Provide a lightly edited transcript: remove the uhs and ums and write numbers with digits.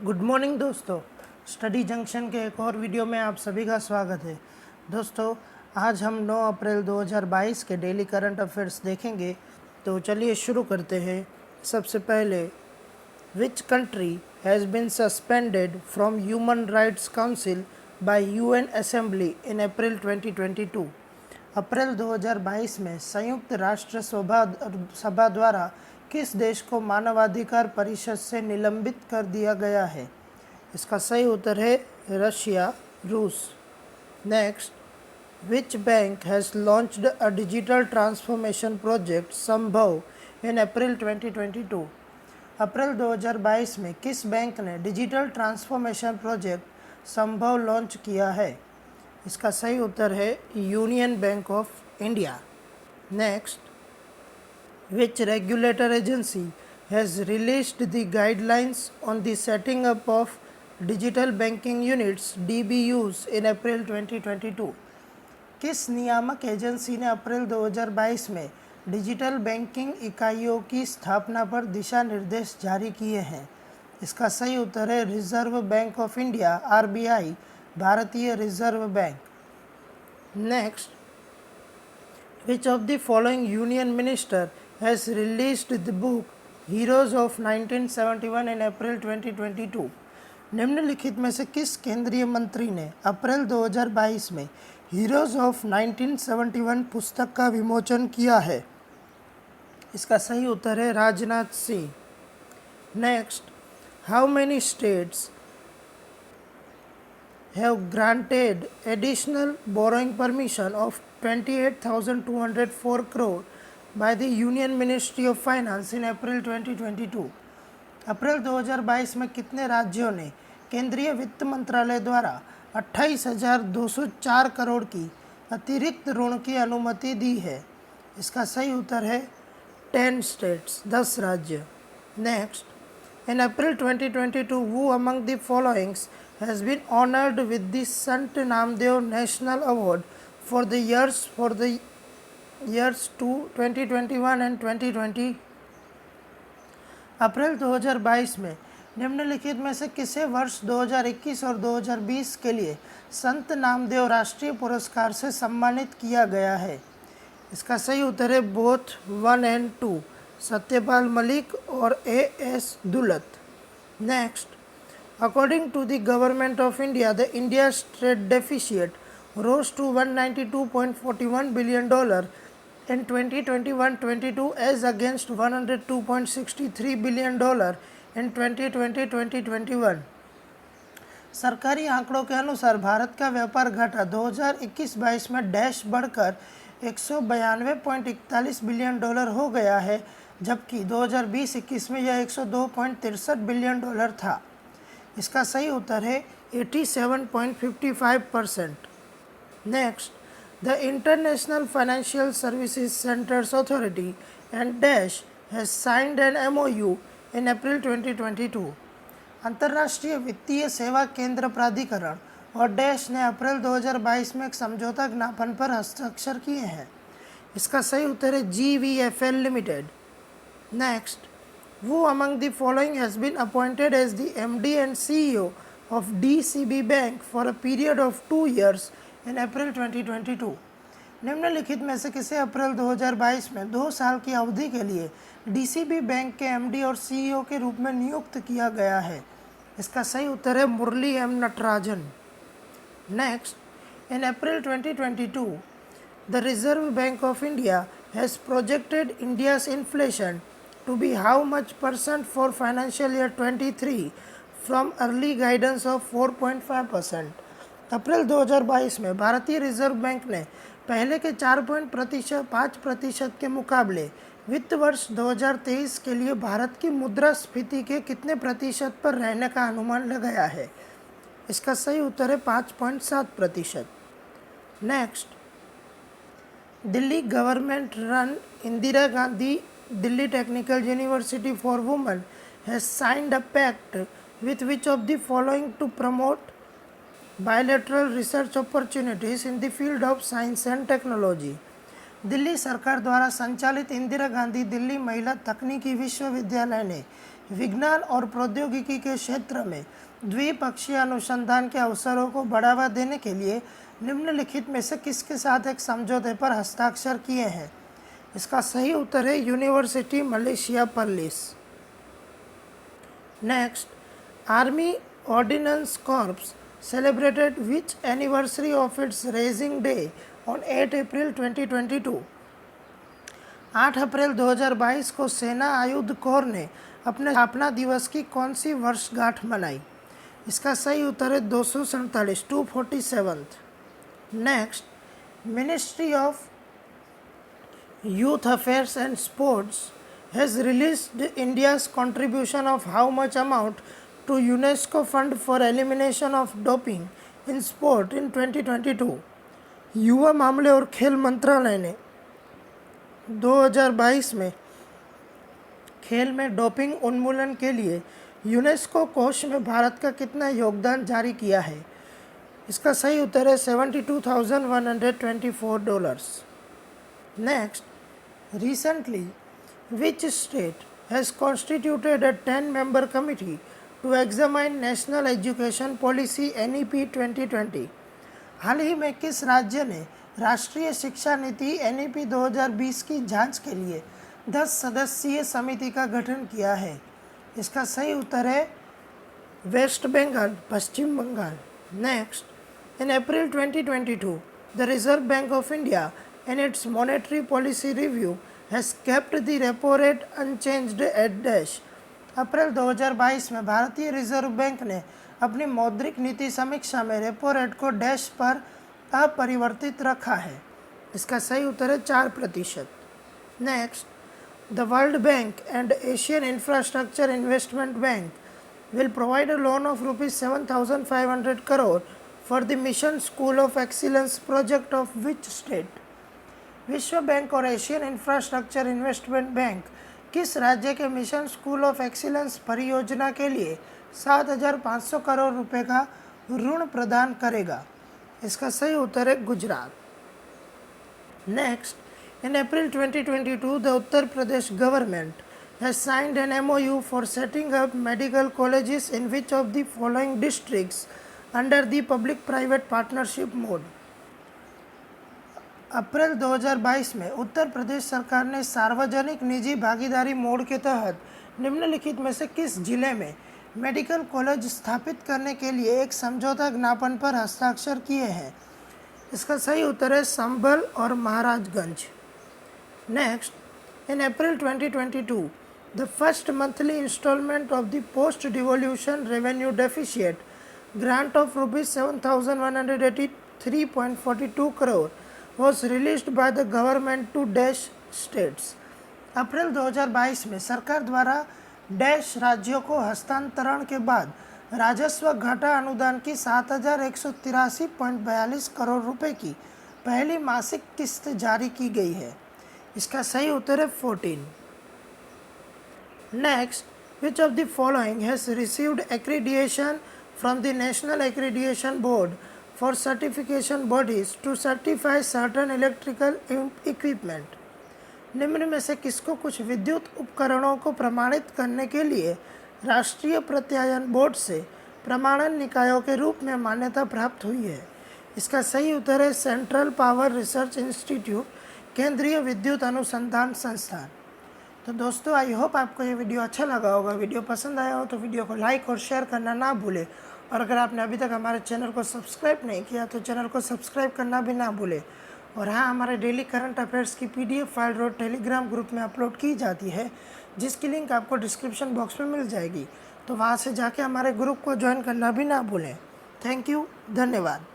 Good morning दोस्तों। Study junction के एक और वीडियो में आप सभी का स्वागत है। दोस्तों, आज हम 9 अप्रैल 2022 के डेली करंट अफेयर्स देखेंगे। तो चलिए शुरू करते हैं। सबसे पहले, which country has been suspended from human rights council by UN assembly in April 2022। अप्रैल 2022 में संयुक्त राष्ट्र सभा द्वारा किस देश को मानवाधिकार परिषद से निलंबित कर दिया गया है? इसका सही उत्तर है रशिया, रूस। Next, which bank has launched a digital transformation project संभव इन अप्रैल 2022? अप्रैल 2022 में किस बैंक ने डिजिटल ट्रांसफॉर्मेशन प्रोजेक्ट संभव लॉन्च किया है? इसका सही उत्तर है union bank of India. Next, which regulator agency has released the guidelines on the setting up of digital banking units DBUs in April 2022? किस नियामक एजेंसी ने अप्रैल 2022 में डिजिटल बैंकिंग इकाइयों की स्थापना पर दिशा निर्देश जारी किए हैं? इसका सही उत्तर है reserve Bank of India, RBI, भारतीय reserve bank. Next, which of the following union minister has released the book Heroes of 1971 in April 2022? निम्नलिखित में से किस केंद्रीय मंत्री ने अप्रैल 2022 में हीरोज ऑफ 1971 पुस्तक का विमोचन किया है? इसका सही उत्तर है Rajnath Singh. Next, how many states have granted additional borrowing permission of 28,204 crore by the Union Ministry of Finance in April 2022? अप्रैल 2022 में कितने राज्यों ने केंद्रीय वित्त मंत्रालय द्वारा 28,204 करोड़ की अतिरिक्त ऋण की अनुमति दी है? इसका सही उत्तर है 10 states, 10 राज्य। Next, in April 2022, who among the following has been honored with the Sant Namdev National Award for the years 2021 and 2020? अप्रैल 2022 में निम्नलिखित में से किसे वर्ष 2021 और 2020 के लिए संत नामदेव राष्ट्रीय पुरस्कार से सम्मानित किया गया है? इसका सही उत्तर है बोथ 1 and 2, सत्यपाल मलिक और AS Dulat. Next, according to the government of India, the India's trade deficit rose to $192.41 billion in 2021-22 as against $102.63 billion in 2020-2021। सरकारी आंकड़ों के अनुसार भारत का व्यापार घाटा 2021-22 में डैश बढ़कर $192.41 बिलियन हो गया है, जबकि 2020-21 में यह $102.63 बिलियन था। इसका सही उत्तर है 87.55%। Next, the international financial services centres authority and dash has signed an MOU in April 2022। अंतर्राष्ट्रीय वित्तीय सेवा केंद्र प्राधिकरण और डैश ने अप्रैल 2022 में एक समझौता ज्ञापन पर हस्ताक्षर किए हैं। इसका सही उत्तर है GVFL limited. Next, who among the following has been appointed as the MD and CEO of DCB Bank for a period of 2 years in April 2022? निम्नलिखित में से किसे अप्रैल 2022 में 2 साल की अवधि के लिए DCB बैंक के MD और CEO के रूप में नियुक्त किया गया है? इसका सही उत्तर है मुरली M Natarajan. Next, in April 2022, the Reserve Bank of India has projected India's inflation to be how much % for financial year 23 from early guidance of 4.5%? अप्रैल 2022 में भारतीय रिजर्व बैंक ने पहले के 4.5% के मुकाबले वित्त वर्ष 2023 के लिए भारत की मुद्रास्फीति के कितने प्रतिशत पर रहने का अनुमान लगाया है? इसका सही उत्तर है 5.7%। Next, Delhi government run Indira Gandhi Delhi Technical University for Women has signed a pact with which of the following to promote bilateral research opportunities in the field of science and technology? Delhi सरकार द्वारा संचालित इंदिरा गांधी दिल्ली महिला तकनीकी विश्वविद्यालय ने विज्ञान और प्रौद्योगिकी के क्षेत्र में द्विपक्षीय अनुसंधान के अवसरों को बढ़ावा देने के लिए निम्नलिखित में से किसके साथ एक समझौते पर हस्ताक्षर किए हैं? इसका सही उत्तर है university Malaysia Perlis. Next, army ordinance corps celebrated which anniversary of its raising day on 8 April 2022? 8 अप्रैल 2022 को सेना आयुध कोर ने अपने स्थापना दिवस की कौन सी वर्षगांठ मनाई? इसका सही उत्तर है 247, 247। Next, ministry of youth affairs and sports has released India's contribution of how much amount to UNESCO Fund for Elimination of Doping in Sport in 2022? युवा मामले और खेल मंत्रालय ने 2022 में खेल में डोपिंग उन्मूलन के लिए यूनेस्को कोष में भारत का कितना योगदान जारी किया है? इसका सही उत्तर है $72,124। Next, recently which state has constituted a 10-member committee to examine national education policy NEP 2020? हाल ही में किस राज्य ने राष्ट्रीय शिक्षा नीति NEP 2020 की जांच के लिए 10 सदस्यीय समिति का गठन किया है? इसका सही उत्तर है वेस्ट बंगाल, पश्चिम Bengal. Next, in April 2022 the Reserve Bank of India in its monetary policy review has kept the repo rate unchanged at dash. अप्रैल 2022 में भारतीय रिजर्व बैंक ने अपनी मौद्रिक नीति समीक्षा में रेपो रेट को डैश पर अपरिवर्तित रखा है। इसका सही उत्तर है 4%। Next, the world bank and Asian infrastructure investment bank will provide a loan of ₹7,500 crore for the mission school of excellence project of which state? विश्व बैंक और एशियन इंफ्रास्ट्रक्चर इन्वेस्टमेंट बैंक किस राज्य के मिशन स्कूल ऑफ एक्सीलेंस परियोजना के लिए 7,500 करोड़ रुपए का ऋण प्रदान करेगा? इसका सही उत्तर है Gujarat. Next, in April 2022 the Uttar Pradesh government has signed an MOU for setting up medical colleges in which of the following districts under the public private partnership mode? अप्रैल 2022 में उत्तर प्रदेश सरकार ने सार्वजनिक निजी भागीदारी मोड के तहत निम्नलिखित में से किस जिले में मेडिकल कॉलेज स्थापित करने के लिए एक समझौता ज्ञापन पर हस्ताक्षर किए हैं? इसका सही उत्तर है संभल और Maharajganj. Next, in April 2022 the first monthly instalment of the post devolution revenue deficit grant of ₹7,183.42 crore was released by the government to dash states. अप्रैल 2022 में सरकार द्वारा डैश राज्यों को हस्तांतरण के बाद राजस्व घाटा अनुदान की 7,183.42 करोड़ रुपए की पहली मासिक किस्त जारी की गई है। इसका सही उत्तर है 14। Next, which of the following has received accreditation from the national accreditation board for certification bodies to certify certain electrical equipment? निम्न में से किसको कुछ विद्युत उपकरणों को प्रमाणित करने के लिए राष्ट्रीय प्रत्यायन बोर्ड से प्रमाणन निकायों के रूप में मान्यता प्राप्त हुई है? इसका सही उत्तर है सेंट्रल पावर रिसर्च इंस्टीट्यूट, केंद्रीय विद्युत अनुसंधान संस्थान। तो दोस्तों, आई होप आपको ये वीडियो अच्छा लगा होगा। वीडियो पसंद आया हो तो वीडियो को लाइक और शेयर करना ना भूलें, और अगर आपने अभी तक हमारे चैनल को सब्सक्राइब नहीं किया तो चैनल को सब्सक्राइब करना भी ना भूलें। और हाँ, हमारे डेली करंट अफेयर्स की PDF फाइल रोज टेलीग्राम ग्रुप में अपलोड की जाती है, जिसकी लिंक आपको डिस्क्रिप्शन बॉक्स में मिल जाएगी। तो वहाँ से जाके हमारे ग्रुप को ज्वाइन करना भी ना भूलें। थैंक यू, धन्यवाद।